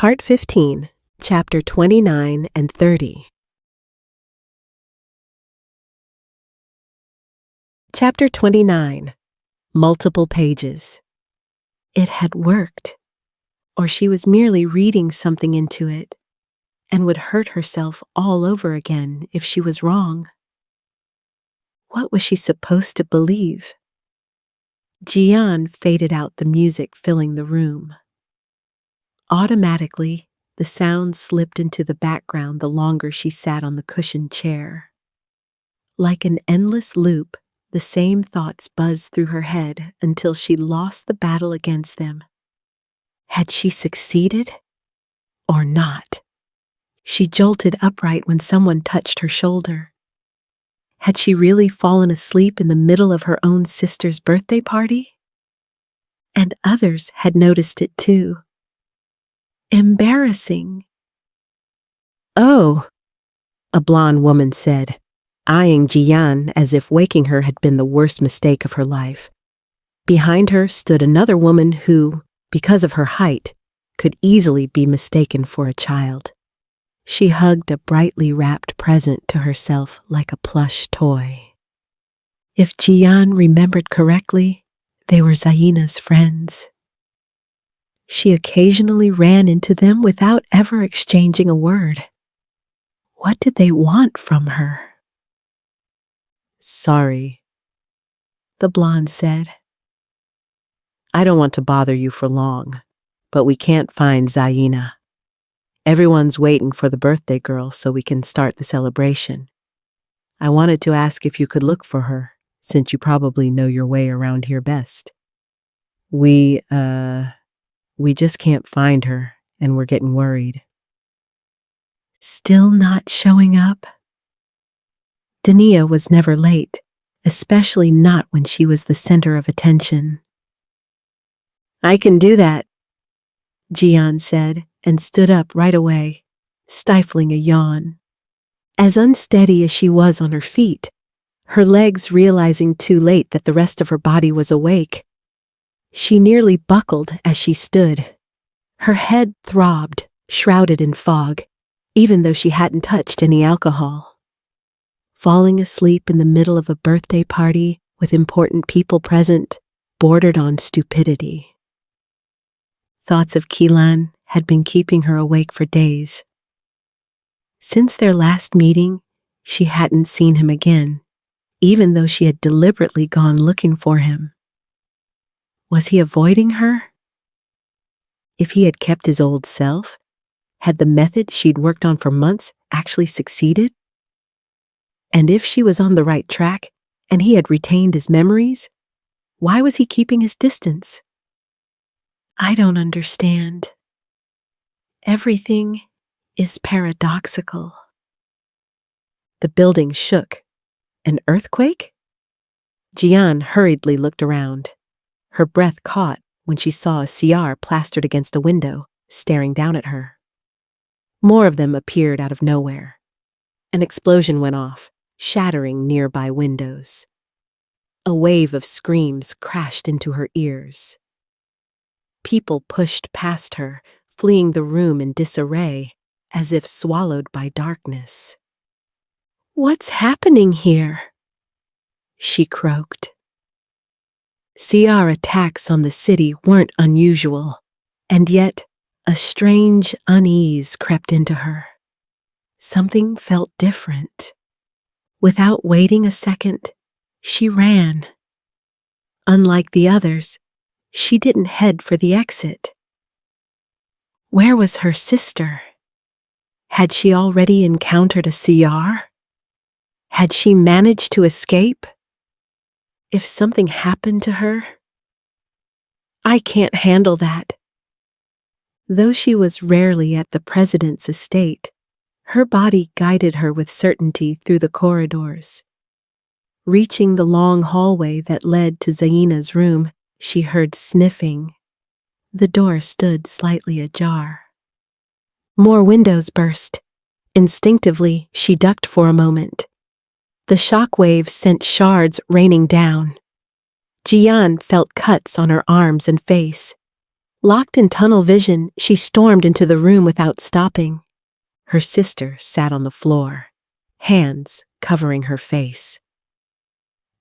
Part 15, Chapter 29 and 30. Chapter 29. Multiple pages. It had worked, or she was merely reading something into it, and would hurt herself all over again if she was wrong. What was she supposed to believe? Jiyan faded out the music filling the room. Automatically, the sound slipped into the background the longer she sat on the cushioned chair. Like an endless loop, the same thoughts buzzed through her head until she lost the battle against them. Had she succeeded or not? She jolted upright when someone touched her shoulder. Had she really fallen asleep in the middle of her own sister's birthday party? And others had noticed it too. Embarrassing. "Oh," a blonde woman said, eyeing Jiyan as if waking her had been the worst mistake of her life. Behind her stood another woman who, because of her height, could easily be mistaken for a child. She hugged a brightly wrapped present to herself like a plush toy. If Jiyan remembered correctly, they were Zaina's friends. She occasionally ran into them without ever exchanging a word. What did they want from her? "Sorry," the blonde said. "I don't want to bother you for long, but we can't find Zaina. Everyone's waiting for the birthday girl so we can start the celebration. I wanted to ask if you could look for her, since you probably know your way around here best. We just can't find her, and we're getting worried." Still not showing up? Dania was never late, especially not when she was the center of attention. "I can do that," Jiyan said, and stood up right away, stifling a yawn. As unsteady as she was on her feet, her legs realizing too late that the rest of her body was awake, she nearly buckled as she stood. Her head throbbed, shrouded in fog, even though she hadn't touched any alcohol. Falling asleep in the middle of a birthday party with important people present bordered on stupidity. Thoughts of Kilan had been keeping her awake for days. Since their last meeting, she hadn't seen him again, even though she had deliberately gone looking for him. Was he avoiding her? If he had kept his old self, had the method she'd worked on for months actually succeeded? And if she was on the right track and he had retained his memories, why was he keeping his distance? I don't understand. Everything is paradoxical. The building shook. An earthquake? Jiyan hurriedly looked around. Her breath caught when she saw a CR plastered against a window, staring down at her. More of them appeared out of nowhere. An explosion went off, shattering nearby windows. A wave of screams crashed into her ears. People pushed past her, fleeing the room in disarray, as if swallowed by darkness. "What's happening here?" she croaked. CR attacks on the city weren't unusual, and yet a strange unease crept into her. Something felt different. Without waiting a second, she ran. Unlike the others, she didn't head for the exit. Where was her sister? Had she already encountered a CR? Had she managed to escape? If something happened to her? I can't handle that. Though she was rarely at the president's estate, her body guided her with certainty through the corridors. Reaching the long hallway that led to Zaina's room, she heard sniffing. The door stood slightly ajar. More windows burst. Instinctively, she ducked for a moment. The shock wave sent shards raining down. Jiyan felt cuts on her arms and face. Locked in tunnel vision, she stormed into the room without stopping. Her sister sat on the floor, hands covering her face.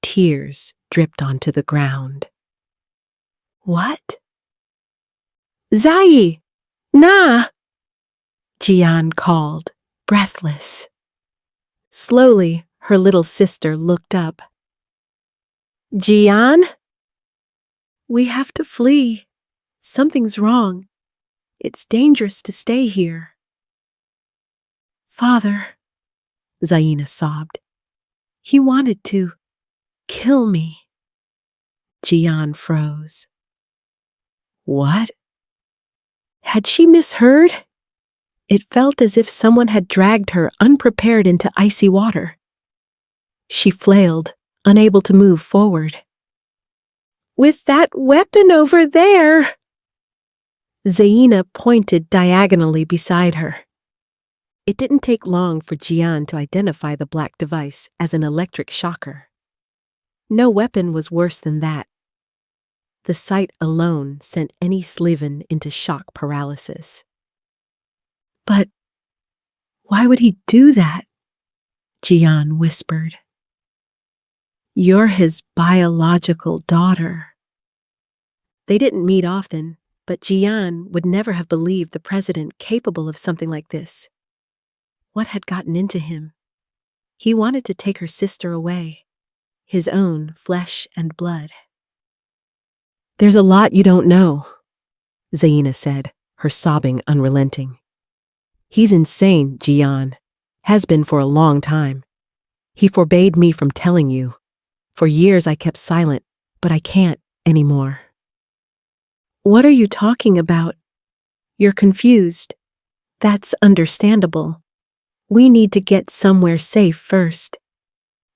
Tears dripped onto the ground. What? Zai! Na! Jiyan called, breathless. Slowly, her little sister looked up. Jiyan? We have to flee. Something's wrong. It's dangerous to stay here. Father, Zaina sobbed. He wanted to kill me. Jiyan froze. What? Had she misheard? It felt as if someone had dragged her unprepared into icy water. She flailed, unable to move forward. With that weapon over there! Zaina pointed diagonally beside her. It didn't take long for Jiyan to identify the black device as an electric shocker. No weapon was worse than that. The sight alone sent any Slivon into shock paralysis. But why would he do that? Jiyan whispered. You're his biological daughter. They didn't meet often, but Jiyan would never have believed the president capable of something like this. What had gotten into him? He wanted to take her sister away, his own flesh and blood. There's a lot you don't know, Zaina said, her sobbing unrelenting. He's insane, Jiyan. Has been for a long time. He forbade me from telling you. For years I kept silent, but I can't anymore. What are you talking about? You're confused. That's understandable. We need to get somewhere safe first.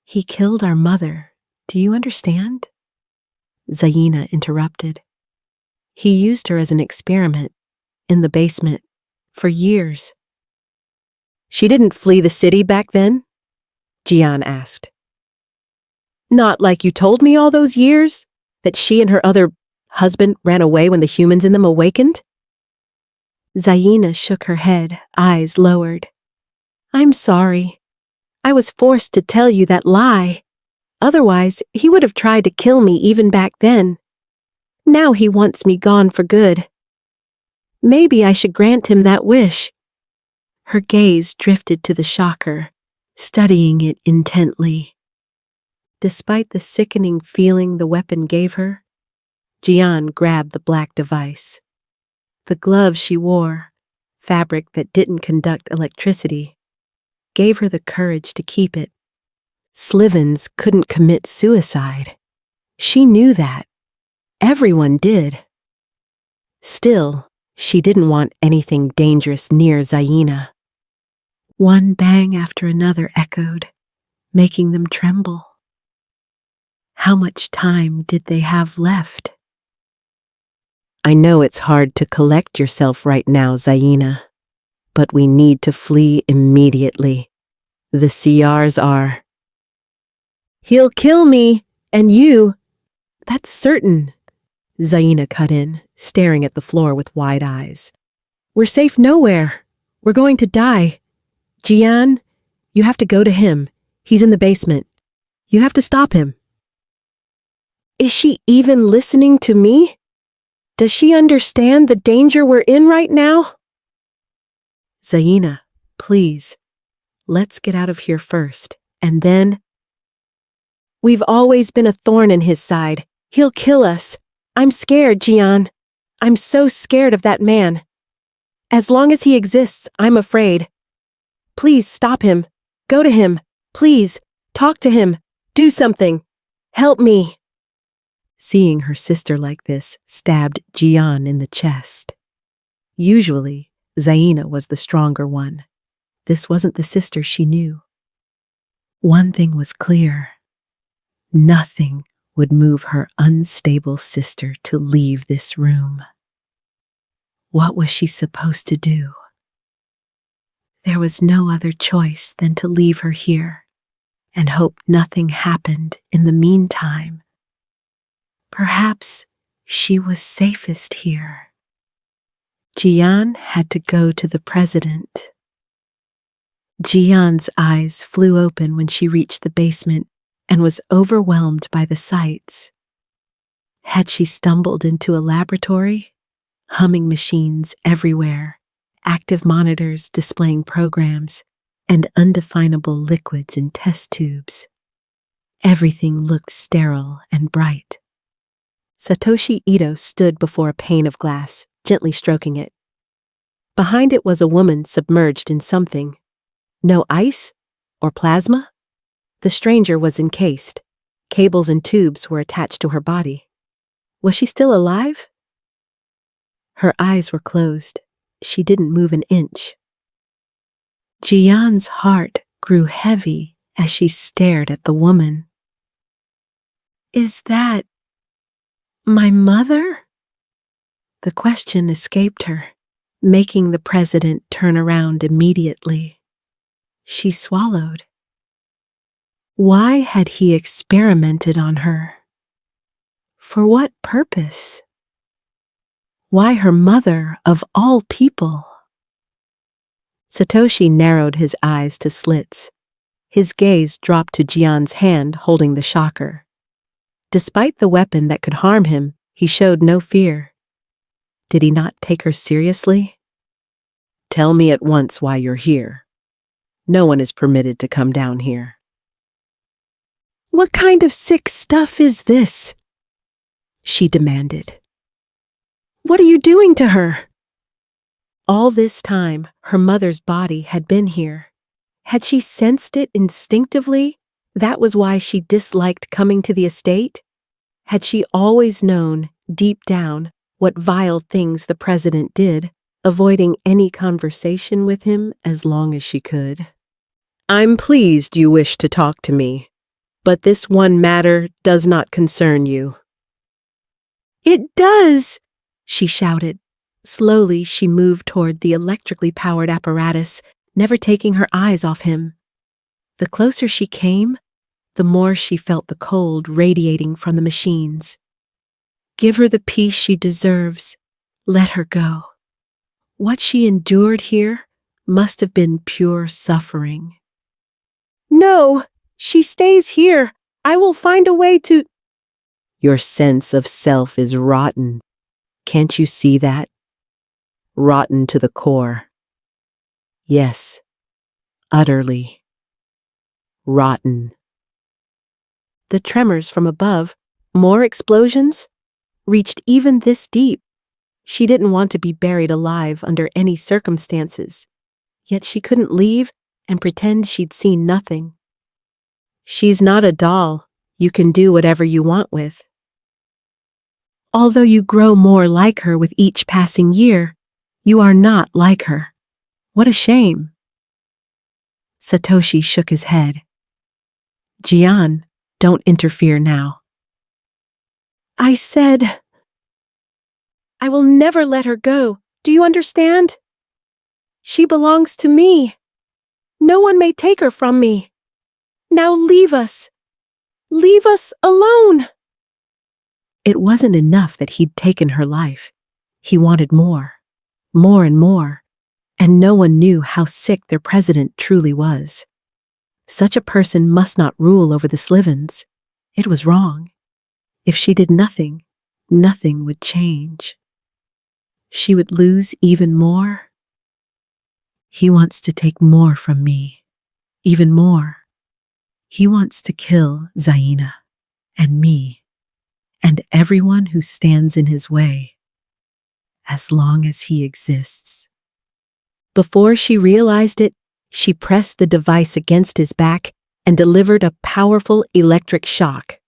He killed our mother. Do you understand? Zaina interrupted. He used her as an experiment, in the basement, for years. She didn't flee the city back then? Jiyan asked. Not like you told me all those years? That she and her other husband ran away when the humans in them awakened? Zaina shook her head, eyes lowered. I'm sorry. I was forced to tell you that lie. Otherwise, he would have tried to kill me even back then. Now he wants me gone for good. Maybe I should grant him that wish. Her gaze drifted to the shocker, studying it intently. Despite the sickening feeling the weapon gave her, Jiyan grabbed the black device. The glove she wore, fabric that didn't conduct electricity, gave her the courage to keep it. Slivons couldn't commit suicide. She knew that. Everyone did. Still, she didn't want anything dangerous near Zaina. One bang after another echoed, making them tremble. How much time did they have left? I know it's hard to collect yourself right now, Zaina, but we need to flee immediately. The CRs are. He'll kill me, and you. That's certain. Zaina cut in, staring at the floor with wide eyes. We're safe nowhere. We're going to die. Jiyan, you have to go to him. He's in the basement. You have to stop him. Is she even listening to me? Does she understand the danger we're in right now? Zaina, please. Let's get out of here first, and then... We've always been a thorn in his side. He'll kill us. I'm scared, Jiyan. I'm so scared of that man. As long as he exists, I'm afraid. Please stop him. Go to him. Please, talk to him. Do something. Help me. Seeing her sister like this stabbed Jiyan in the chest. Usually, Zaina was the stronger one. This wasn't the sister she knew. One thing was clear. Nothing would move her unstable sister to leave this room. What was she supposed to do? There was no other choice than to leave her here and hope nothing happened in the meantime. Perhaps she was safest here. Jiyan had to go to the president. Jiyan's eyes flew open when she reached the basement and was overwhelmed by the sights. Had she stumbled into a laboratory? Humming machines everywhere, active monitors displaying programs, and undefinable liquids in test tubes. Everything looked sterile and bright. Satoshi Ito stood before a pane of glass, gently stroking it. Behind it was a woman submerged in something. No ice or plasma? The stranger was encased. Cables and tubes were attached to her body. Was she still alive? Her eyes were closed. She didn't move an inch. Jiyan's heart grew heavy as she stared at the woman. Is that my mother? The question escaped her, making the president turn around immediately. She swallowed. Why had he experimented on her? For what purpose? Why her mother of all people? Satoshi narrowed his eyes to slits. His gaze dropped to Jiyan's hand holding the shocker. Despite the weapon that could harm him, he showed no fear. Did he not take her seriously? Tell me at once why you're here. No one is permitted to come down here. What kind of sick stuff is this? She demanded. What are you doing to her? All this time, her mother's body had been here. Had she sensed it instinctively? That was why she disliked coming to the estate? Had she always known, deep down, what vile things the president did, avoiding any conversation with him as long as she could? I'm pleased you wish to talk to me, but this one matter does not concern you. It does, she shouted. Slowly, she moved toward the electrically powered apparatus, never taking her eyes off him. The closer she came, the more she felt the cold radiating from the machines. Give her the peace she deserves. Let her go. What she endured here must have been pure suffering. No, she stays here. I will find a way to... Your sense of self is rotten. Can't you see that? Rotten to the core. Yes, utterly. Rotten. The tremors from above, more explosions, reached even this deep. She didn't want to be buried alive under any circumstances, yet she couldn't leave and pretend she'd seen nothing. She's not a doll you can do whatever you want with. Although you grow more like her with each passing year, you are not like her. What a shame. Satoshi shook his head. Jiyan, don't interfere now. I said, I will never let her go. Do you understand? She belongs to me. No one may take her from me. Now leave us. Leave us alone. It wasn't enough that he'd taken her life. He wanted more and more, and no one knew how sick their president truly was. Such a person must not rule over the Slivons. It was wrong. If she did nothing, nothing would change. She would lose even more. He wants to take more from me, even more. He wants to kill Zaina and me and everyone who stands in his way, as long as he exists. Before she realized it, she pressed the device against his back and delivered a powerful electric shock.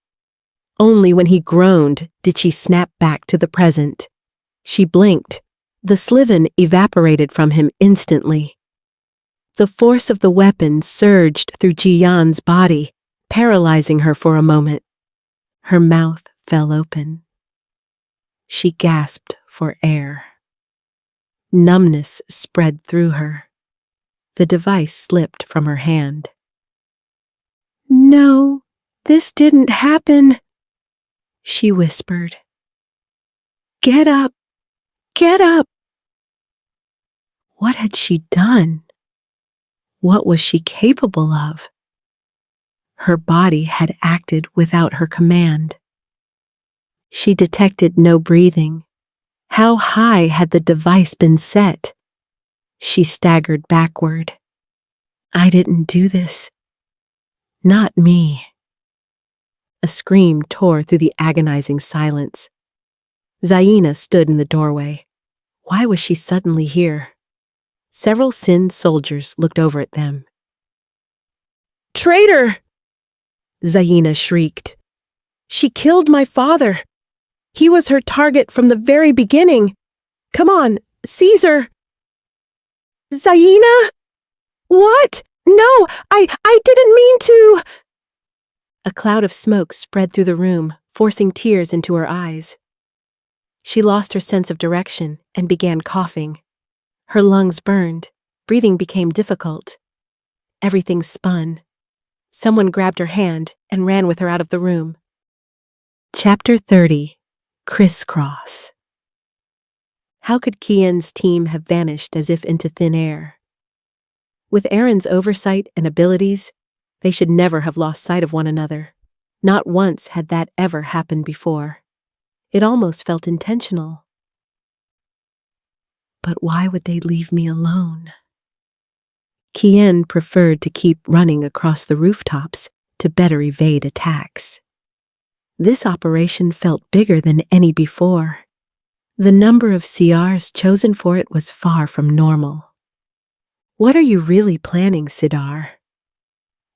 Only when he groaned did she snap back to the present. She blinked. The Slivon evaporated from him instantly. The force of the weapon surged through Jiyan's body, paralyzing her for a moment. Her mouth fell open. She gasped for air. Numbness spread through her. The device slipped from her hand. No, this didn't happen, she whispered. Get up, get up. What had she done? What was she capable of? Her body had acted without her command. She detected no breathing. How high had the device been set? She staggered backward. I didn't do this. Not me. A scream tore through the agonizing silence. Jiyan stood in the doorway. Why was she suddenly here? Several Sin soldiers looked over at them. Traitor! Jiyan shrieked. She killed my father. He was her target from the very beginning. Come on, seize her. Jiyan? What? No, I didn't mean to. A cloud of smoke spread through the room, forcing tears into her eyes. She lost her sense of direction and began coughing. Her lungs burned. Breathing became difficult. Everything spun. Someone grabbed her hand and ran with her out of the room. Chapter 30. Crisscross. How could Kilan's team have vanished as if into thin air? With Aaron's oversight and abilities, they should never have lost sight of one another. Not once had that ever happened before. It almost felt intentional. But why would they leave me alone? Kilan preferred to keep running across the rooftops to better evade attacks. This operation felt bigger than any before. The number of CRs chosen for it was far from normal. What are you really planning, Sidar?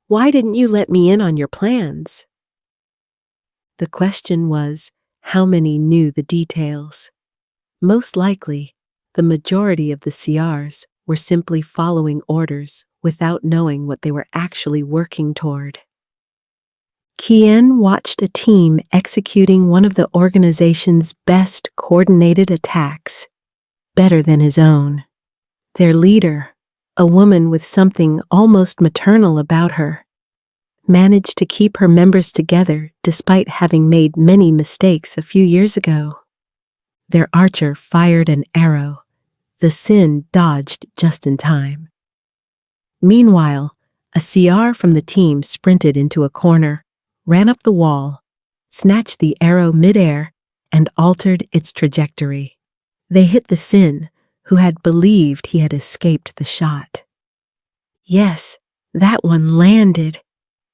Why didn't you let me in on your plans? The question was, how many knew the details? Most likely, the majority of the CRs were simply following orders without knowing what they were actually working toward. Kilan watched a team executing one of the organization's best coordinated attacks, better than his own. Their leader, a woman with something almost maternal about her, managed to keep her members together despite having made many mistakes a few years ago. Their archer fired an arrow. The Sin dodged just in time. Meanwhile, a CR from the team sprinted into a corner, ran up the wall, snatched the arrow midair, and altered its trajectory. They hit the Sin, who had believed he had escaped the shot. Yes, that one landed.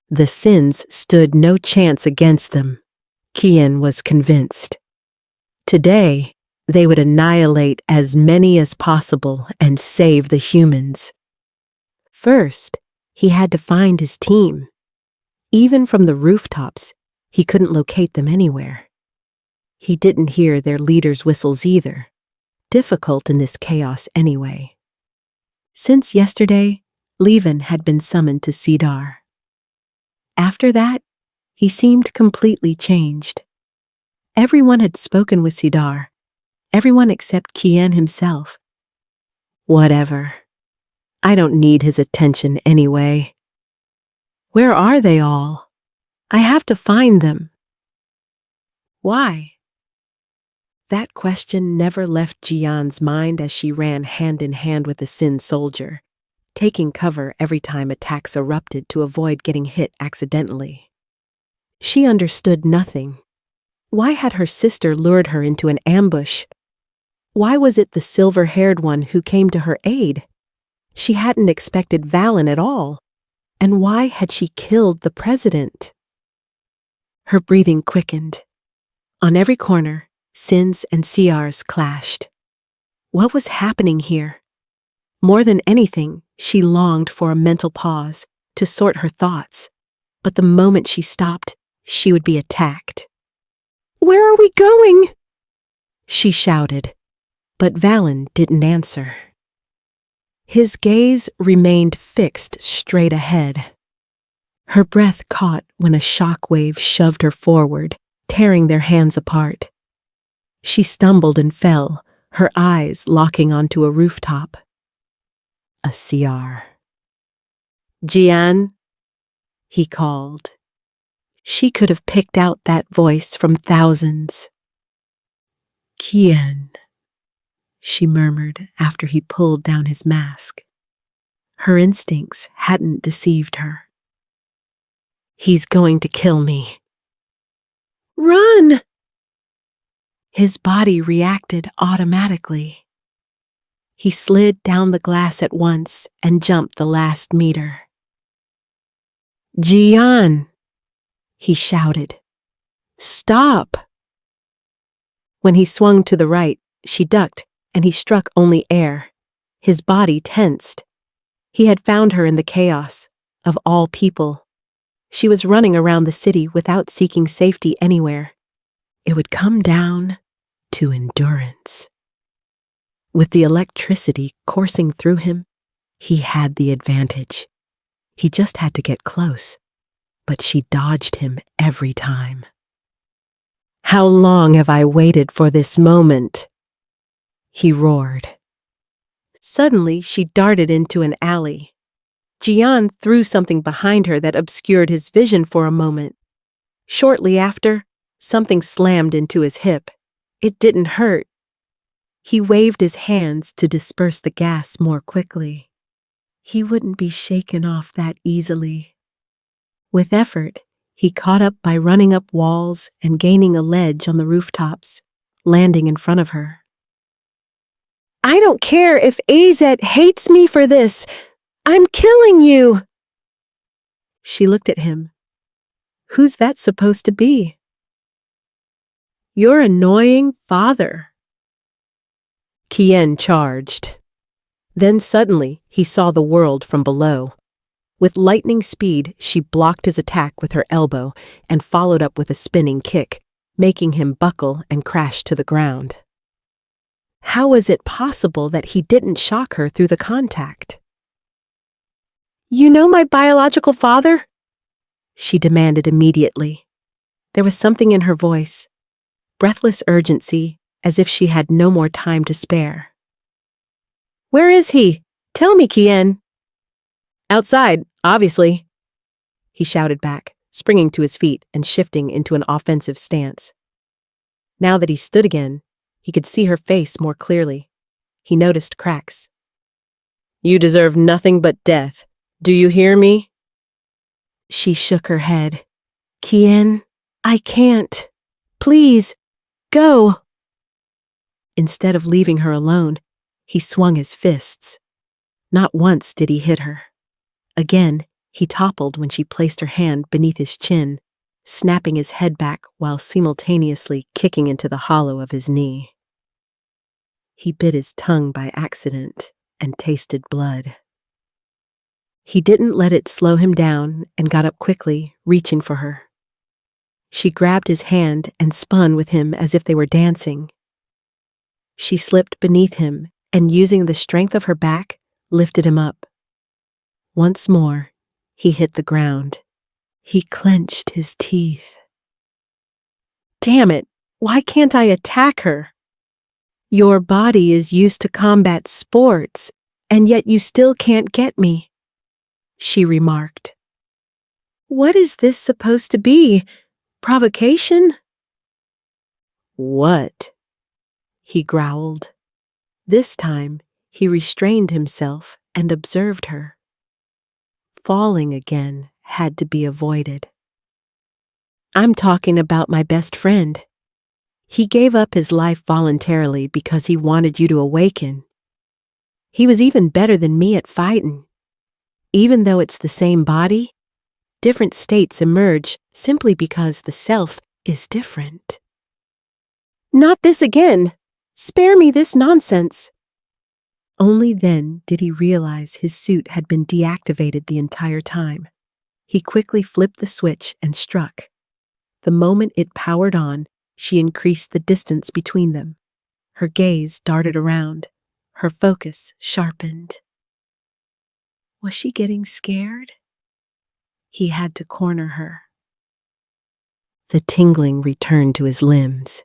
The Sins stood no chance against them. Kilan was convinced. Today, they would annihilate as many as possible and save the humans. First, he had to find his team. Even from the rooftops, he couldn't locate them anywhere. He didn't hear their leaders' whistles either. Difficult in this chaos anyway. Since yesterday, Slivon had been summoned to Sidar. After that, he seemed completely changed. Everyone had spoken with Sidar. Everyone except Kilan himself. Whatever. I don't need his attention anyway. Where are they all? I have to find them. Why? That question never left Jiyan's mind as she ran hand in hand with the Sin soldier, taking cover every time attacks erupted to avoid getting hit accidentally. She understood nothing. Why had her sister lured her into an ambush? Why was it the silver-haired one who came to her aid? She hadn't expected Valen at all. And why had she killed the president? Her breathing quickened. On every corner, Sins and CRs clashed. What was happening here? More than anything, she longed for a mental pause to sort her thoughts. But the moment she stopped, she would be attacked. Where are we going? She shouted, but Valen didn't answer. His gaze remained fixed straight ahead. Her breath caught when a shock wave shoved her forward, tearing their hands apart. She stumbled and fell, her eyes locking onto a rooftop. A CR. Jiyan, he called. She could have picked out that voice from thousands. Kilan. she murmured after he pulled down his mask. Her instincts hadn't deceived her. He's going to kill me. Run! His body reacted automatically. He slid down the glass at once and jumped the last meter. Jiyan! He shouted. Stop! When he swung to the right, she ducked, and he struck only air. His body tensed. He had found her in the chaos, of all people. She was running around the city without seeking safety anywhere. It would come down to endurance. With the electricity coursing through him, he had the advantage. He just had to get close, but she dodged him every time. How long have I waited for this moment? He roared. Suddenly, she darted into an alley. Jiyan threw something behind her that obscured his vision for a moment. Shortly after, something slammed into his hip. It didn't hurt. He waved his hands to disperse the gas more quickly. He wouldn't be shaken off that easily. With effort, he caught up by running up walls and gaining a ledge on the rooftops, landing in front of her. I don't care if AZ hates me for this. I'm killing you. She looked at him. Who's that supposed to be? Your annoying father. Kilan charged. Then suddenly he saw the world from below. With lightning speed, she blocked his attack with her elbow and followed up with a spinning kick, making him buckle and crash to the ground. How was it possible that he didn't shock her through the contact? You know my biological father? She demanded immediately. There was something in her voice, breathless urgency, as if she had no more time to spare. Where is he? Tell me, Kilan. Outside, obviously, he shouted back, springing to his feet and shifting into an offensive stance. Now that he stood again, he could see her face more clearly. He noticed cracks. You deserve nothing but death. Do you hear me? She shook her head. Kilan, I can't. Please, go. Instead of leaving her alone, he swung his fists. Not once did he hit her. Again, he toppled when she placed her hand beneath his chin, snapping his head back while simultaneously kicking into the hollow of his knee. He bit his tongue by accident and tasted blood. He didn't let it slow him down and got up quickly, reaching for her. She grabbed his hand and spun with him as if they were dancing. She slipped beneath him and, using the strength of her back, lifted him up. Once more, he hit the ground. He clenched his teeth. Damn it, why can't I attack her? Your body is used to combat sports, and yet you still can't get me, she remarked. What is this supposed to be? Provocation? What? He growled. This time, he restrained himself and observed her. Falling again had to be avoided. I'm talking about my best friend. He gave up his life voluntarily because he wanted you to awaken. He was even better than me at fighting. Even though it's the same body, different states emerge simply because the self is different. Not this again! Spare me this nonsense! Only then did he realize his suit had been deactivated the entire time. He quickly flipped the switch and struck. The moment it powered on, she increased the distance between them. Her gaze darted around. Her focus sharpened. Was she getting scared? He had to corner her. The tingling returned to his limbs.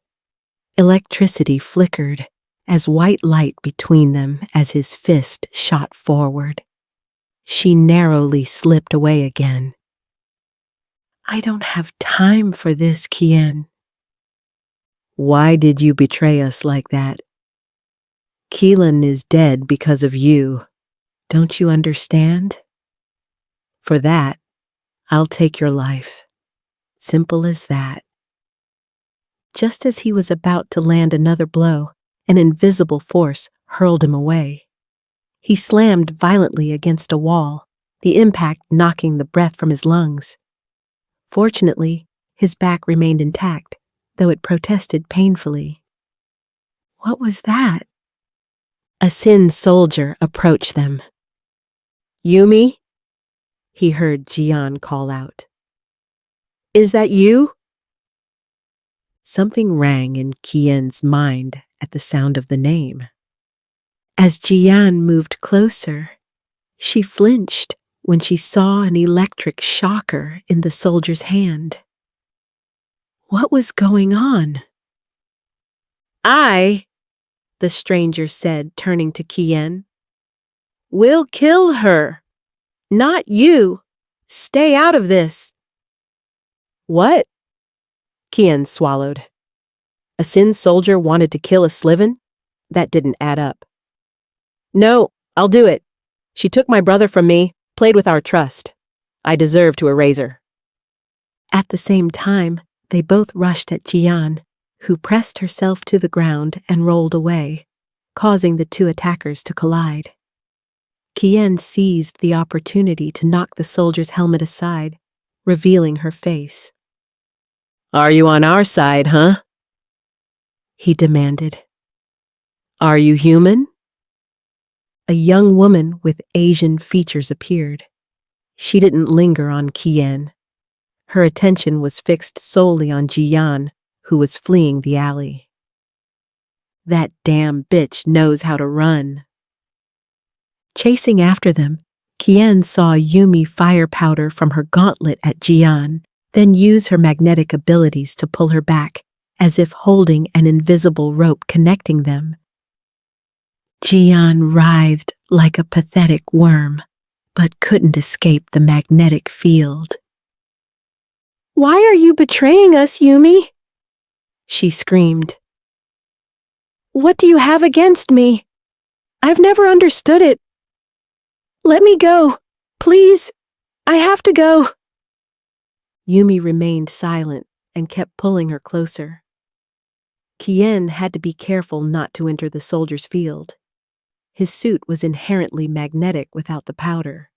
Electricity flickered as white light between them as his fist shot forward. She narrowly slipped away again. I don't have time for this, Kilan. Why did you betray us like that? Kilan is dead because of you. Don't you understand? For that, I'll take your life. Simple as that. Just as he was about to land another blow, an invisible force hurled him away. He slammed violently against a wall, the impact knocking the breath from his lungs. Fortunately, his back remained intact, though it protested painfully. What was that? A Sin soldier approached them. Yumi? He heard Jiyan call out. Is that you? Something rang in Kian's mind at the sound of the name. As Jiyan moved closer, she flinched when she saw an electric shocker in the soldier's hand. What was going on? The stranger said, turning to Kian. We'll kill her. Not you. Stay out of this. What? Kian swallowed. A Sin soldier wanted to kill a Slivon? That didn't add up. No, I'll do it. She took my brother from me, played with our trust. I deserve to erase her. At the same time, they both rushed at Jiyan, who pressed herself to the ground and rolled away, causing the two attackers to collide. Kian seized the opportunity to knock the soldier's helmet aside, revealing her face. Are you on our side, huh? He demanded. Are you human? A young woman with Asian features appeared. She didn't linger on Kian. Her attention was fixed solely on Jiyan, who was fleeing the alley. That damn bitch knows how to run. Chasing after them, Kian saw Yumi fire powder from her gauntlet at Jiyan, then use her magnetic abilities to pull her back, as if holding an invisible rope connecting them. Jiyan writhed like a pathetic worm, but couldn't escape the magnetic field. Why are you betraying us, Yumi? She screamed. What do you have against me? I've never understood it. Let me go, please. I have to go. Yumi remained silent and kept pulling her closer. Kian had to be careful not to enter the soldier's field. His suit was inherently magnetic without the powder.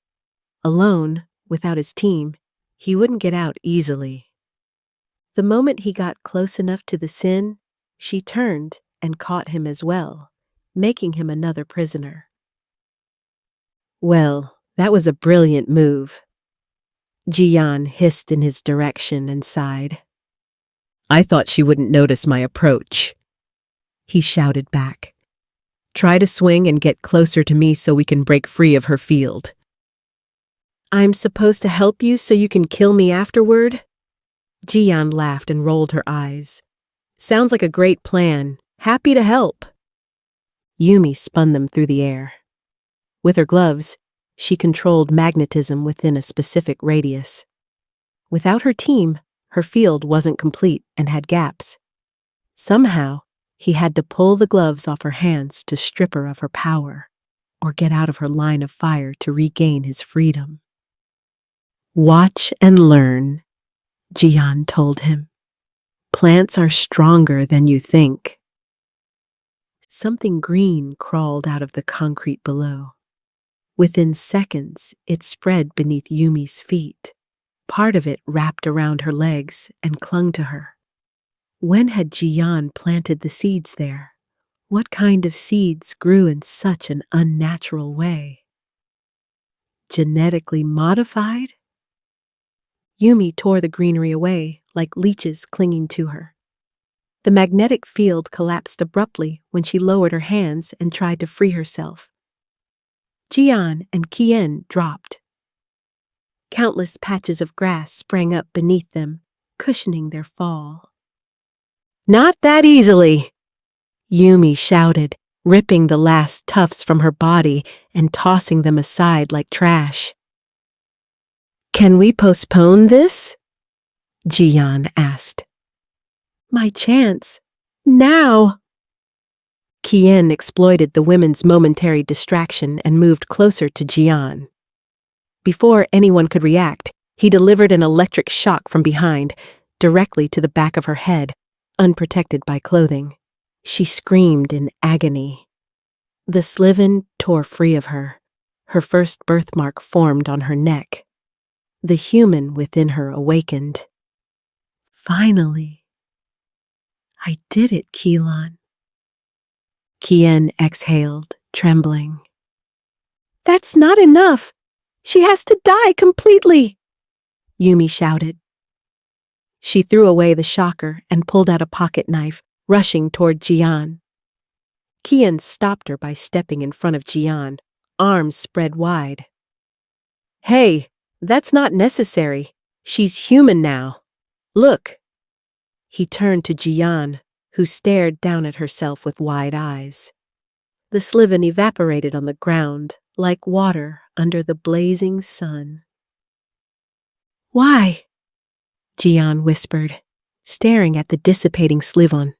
Alone, without his team, he wouldn't get out easily. The moment he got close enough to the Sin, she turned and caught him as well, making him another prisoner. Well, that was a brilliant move. Jiyan hissed in his direction and sighed. I thought she wouldn't notice my approach. He shouted back. Try to swing and get closer to me so we can break free of her field. I'm supposed to help you so you can kill me afterward? Jiyan laughed and rolled her eyes. Sounds like a great plan. Happy to help. Yumi spun them through the air. With her gloves, she controlled magnetism within a specific radius. Without her team, her field wasn't complete and had gaps. Somehow, he had to pull the gloves off her hands to strip her of her power, or get out of her line of fire to regain his freedom. Watch and learn, Jiyan told him. Plants are stronger than you think. Something green crawled out of the concrete below. Within seconds, it spread beneath Yumi's feet. Part of it wrapped around her legs and clung to her. When had Jiyan planted the seeds there? What kind of seeds grew in such an unnatural way? Genetically modified? Yumi tore the greenery away like leeches clinging to her. The magnetic field collapsed abruptly when she lowered her hands and tried to free herself. Jiyan and Kian dropped. Countless patches of grass sprang up beneath them, cushioning their fall. Not that easily, Yumi shouted, ripping the last tufts from her body and tossing them aside like trash. Can we postpone this? Jiyan asked. My chance. Now. Kilan exploited the women's momentary distraction and moved closer to Jiyan. Before anyone could react, he delivered an electric shock from behind, directly to the back of her head, unprotected by clothing. She screamed in agony. The Slivon tore free of her. Her first birthmark formed on her neck. The human within her awakened. Finally. I did it, Kilan. Kilan exhaled, trembling. That's not enough. She has to die completely, Yumi shouted. She threw away the shocker and pulled out a pocket knife, rushing toward Jiyan. Kilan stopped her by stepping in front of Jiyan, arms spread wide. Hey, that's not necessary. She's human now. Look. He turned to Jiyan, who stared down at herself with wide eyes. The Slivon evaporated on the ground like water under the blazing sun. Why? Jiyan whispered, staring at the dissipating Slivon.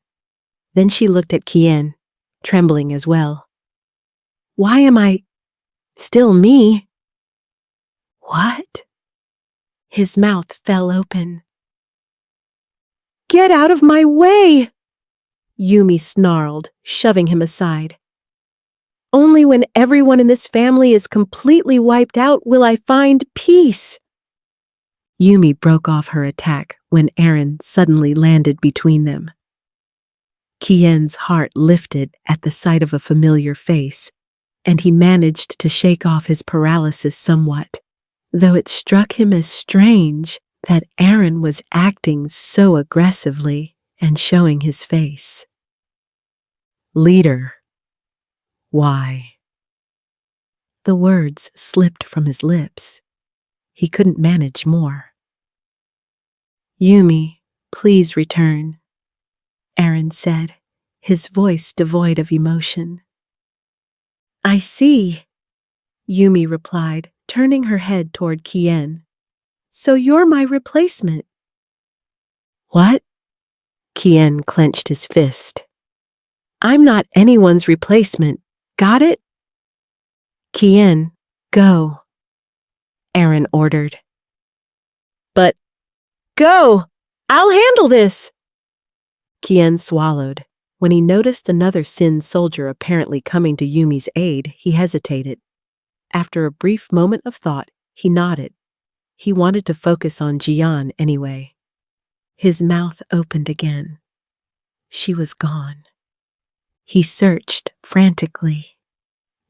Then she looked at Kilan, trembling as well. Why am I still me? What? His mouth fell open. Get out of my way! Yumi snarled, shoving him aside. Only when everyone in this family is completely wiped out will I find peace. Yumi broke off her attack when Aaron suddenly landed between them. Kian's heart lifted at the sight of a familiar face, and he managed to shake off his paralysis somewhat, though it struck him as strange that Aaron was acting so aggressively and showing his face. Leader. Why? The words slipped from his lips. He couldn't manage more. Yumi, please return, Aaron said, his voice devoid of emotion. I see, Yumi replied, turning her head toward Kilan. So you're my replacement. What? Kilan clenched his fist. I'm not anyone's replacement. Got it? Kilan, go, Aaron ordered. But, go! I'll handle this! Kilan swallowed. When he noticed another Sin soldier apparently coming to Yumi's aid, he hesitated. After a brief moment of thought, he nodded. He wanted to focus on Jiyan anyway. His mouth opened again. She was gone. He searched frantically.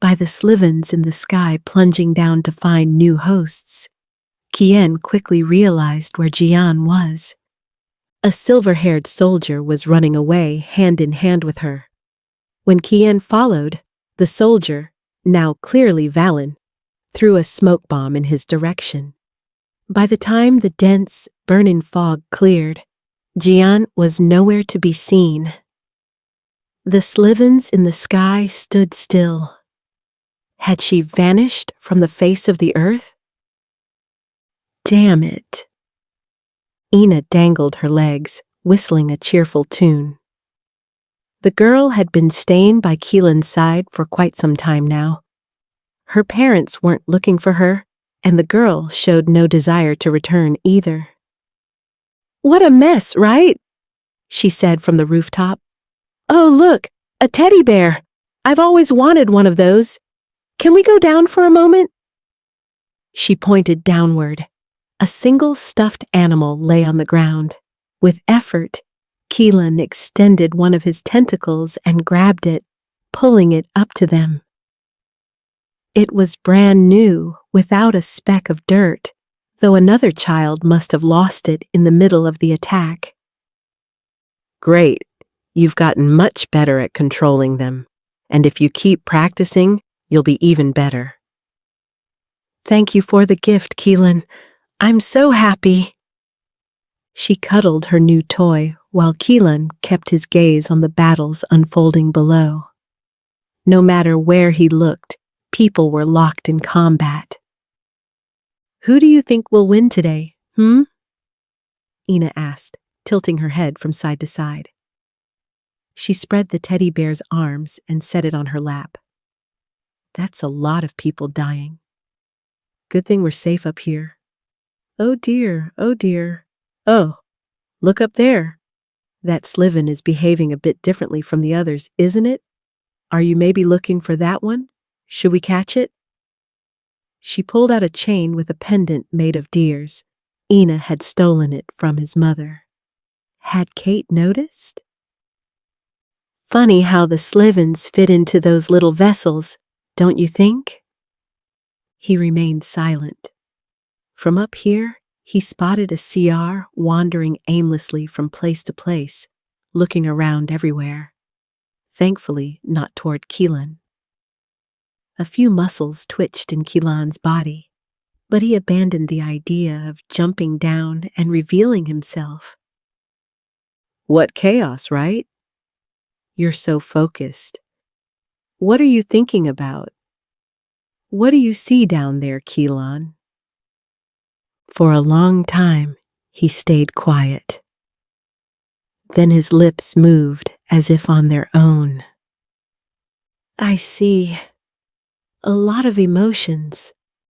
By the Slivons in the sky plunging down to find new hosts, Kilan quickly realized where Jiyan was. A silver-haired soldier was running away hand in hand with her. When Kilan followed, the soldier, now clearly Valen, threw a smoke bomb in his direction. By the time the dense, burning fog cleared, Jiyan was nowhere to be seen. The Slivons in the sky stood still. Had she vanished from the face of the earth? Damn it. Ina dangled her legs, whistling a cheerful tune. The girl had been staying by Kilan's side for quite some time now. Her parents weren't looking for her, and the girl showed no desire to return either. What a mess, right? She said from the rooftop. Oh, look, a teddy bear. I've always wanted one of those. Can we go down for a moment? She pointed downward. A single stuffed animal lay on the ground. With effort, Kilan extended one of his tentacles and grabbed it, pulling it up to them. It was brand new, without a speck of dirt, though another child must have lost it in the middle of the attack. Great. You've gotten much better at controlling them, and if you keep practicing, you'll be even better. Thank you for the gift, Kilan. I'm so happy. She cuddled her new toy while Kilan kept his gaze on the battles unfolding below. No matter where he looked, people were locked in combat. Who do you think will win today, Ina asked, tilting her head from side to side. She spread the teddy bear's arms and set it on her lap. That's a lot of people dying. Good thing we're safe up here. Oh dear, oh dear. Oh, look up there. That Slivon is behaving a bit differently from the others, isn't it? Are you maybe looking for that one? Should we catch it? She pulled out a chain with a pendant made of deers. Ina had stolen it from his mother. Had Kate noticed? Funny how the Slivons fit into those little vessels, don't you think? He remained silent. From up here, he spotted a CR wandering aimlessly from place to place, looking around everywhere. Thankfully, not toward Kilan. A few muscles twitched in Kilan's body, but he abandoned the idea of jumping down and revealing himself. What chaos, right? You're so focused. What are you thinking about? What do you see down there, Kilan? For a long time, he stayed quiet. Then his lips moved as if on their own. I see a lot of emotions.